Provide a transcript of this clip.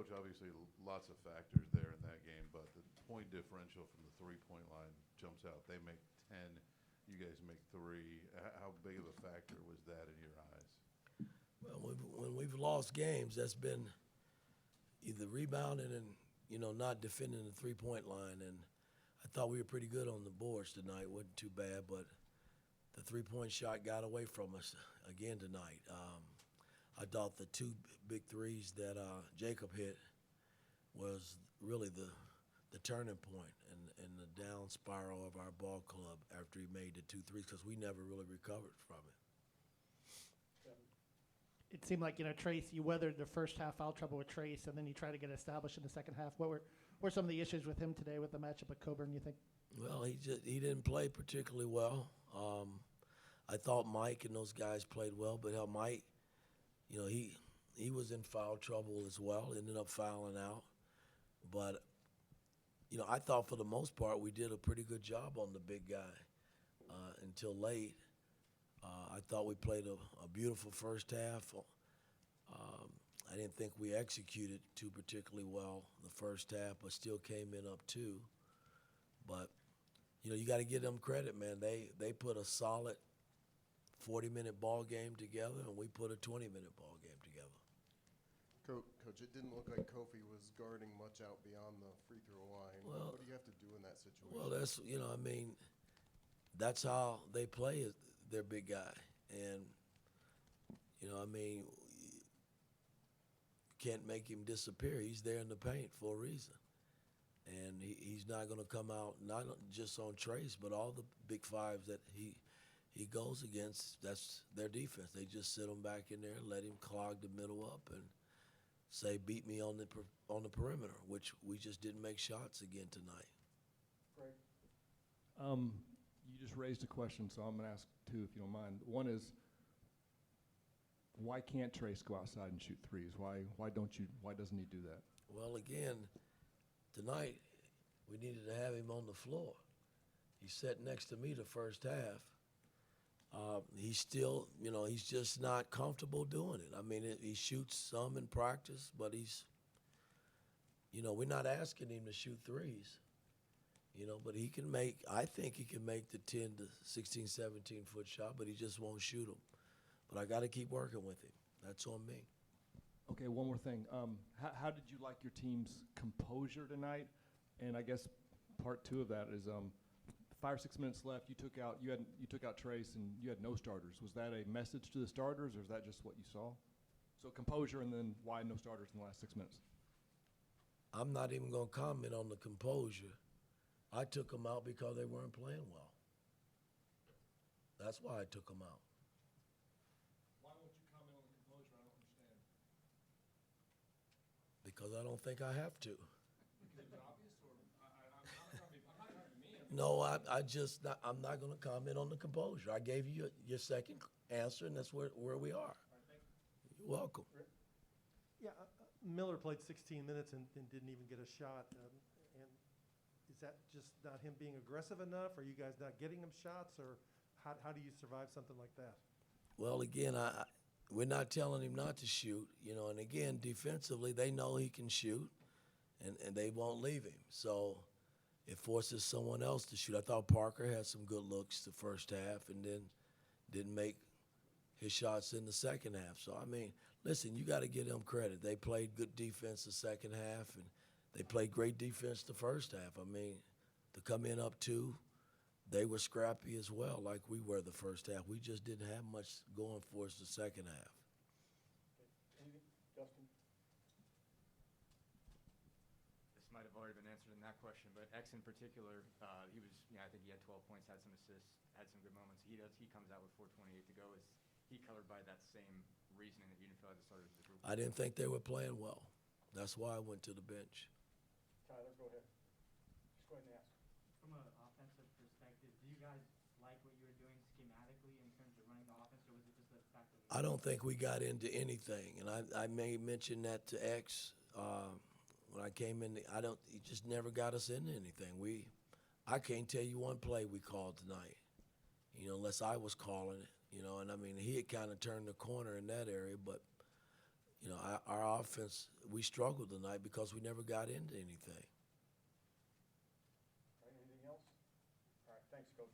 Coach, obviously lots of factors there in that game, but the point differential from the three-point line jumps out. They make 10, you guys make 3. How big of a factor was that in your eyes? Well, when we've lost games, that's been either rebounding and, not defending the three-point line. And I thought we were pretty good on the boards tonight. Wasn't too bad, but the three-point shot got away from us again tonight. I thought the 2 big threes that Jacob hit was really the turning point and the down spiral of our ball club after he made the 2 threes, because we never really recovered from it. It seemed like, Trace, you weathered the first half foul trouble with Trace, and then you try to get established in the second half. What were some of the issues with him today with the matchup with Coburn, you think? Well, he didn't play particularly well. I thought Mike and those guys played well, but Mike, he was in foul trouble as well, ended up fouling out. But, I thought for the most part we did a pretty good job on the big guy until late. I thought we played a beautiful first half. I didn't think we executed too particularly well the first half, but still came in up 2. But, you got to give them credit, man. They put a solid 40-minute ball game together, and we put a 20-minute ball game together. Coach, it didn't look like Kofi was guarding much out beyond the free throw line. Well, what do you have to do in that situation? Well, that's how they play their big guy. And, you can't make him disappear. He's there in the paint for a reason. And he's not going to come out, not just on Trace, but all the big fives that he goes against. That's their defense. They just sit him back in there, let him clog the middle up, and say, beat me on the perimeter, which we just didn't make shots again tonight. Greg? You just raised a question, so I'm going to ask 2, if you don't mind. One is, why can't Trace go outside and shoot threes? Why doesn't he do that? Well, again, tonight we needed to have him on the floor. He sat next to me the first half. He's still, he's just not comfortable doing it. He shoots some in practice, but we're not asking him to shoot threes. But I think he can make the 10 to 16, 17-foot shot, but he just won't shoot them. But I got to keep working with him. That's on me. Okay, one more thing. How did you like your team's composure tonight? And I guess part 2 of that is 5 or 6 minutes left. You took out Trace, and you had no starters. Was that a message to the starters, or is that just what you saw? So composure, and then why no starters in the last 6 minutes? I'm not even going to comment on the composure. I took them out because they weren't playing well. That's why I took them out. Why won't you comment on the composure? I don't understand. Because I don't think I have to. Because it was obvious, or I'm not trying to be mean. No, I'm not going to comment on the composure. I gave you your second answer, and that's where we are. All right, thank you. You're welcome. Yeah, Miller played 16 minutes and didn't even get a shot. And is that just not him being aggressive enough? Are you guys not getting him shots, or how do you survive something like that? Well, again, we're not telling him not to shoot, and again, defensively, they know he can shoot, and they won't leave him. So it forces someone else to shoot. I thought Parker had some good looks the first half and then didn't make his shots in the second half. So, listen, you got to give them credit. They played good defense the second half, and they played great defense the first half. To come in up 2, they were scrappy as well, like we were the first half. We just didn't have much going for us the second half. Justin? This might have already been answered in that question, but X in particular, he was, I think he had 12 points, had some assists, had some good moments. He comes out with 4:28 to go. Is he colored by that same reasoning that you didn't feel like the starters of the group? I didn't think they were playing well. That's why I went to the bench. Tyler, go ahead. Just go ahead and ask. From an offensive perspective, do you guys like what you were doing schematically in terms of running the offense, or was it just the fact that I don't think we got into anything, and I may mention that to X when I came in. He just never got us into anything. I can't tell you one play we called tonight, unless I was calling it, and he had kind of turned the corner in that area, but you know, our offense, we struggled tonight because we never got into anything. Anything else? All right, thanks, Coach.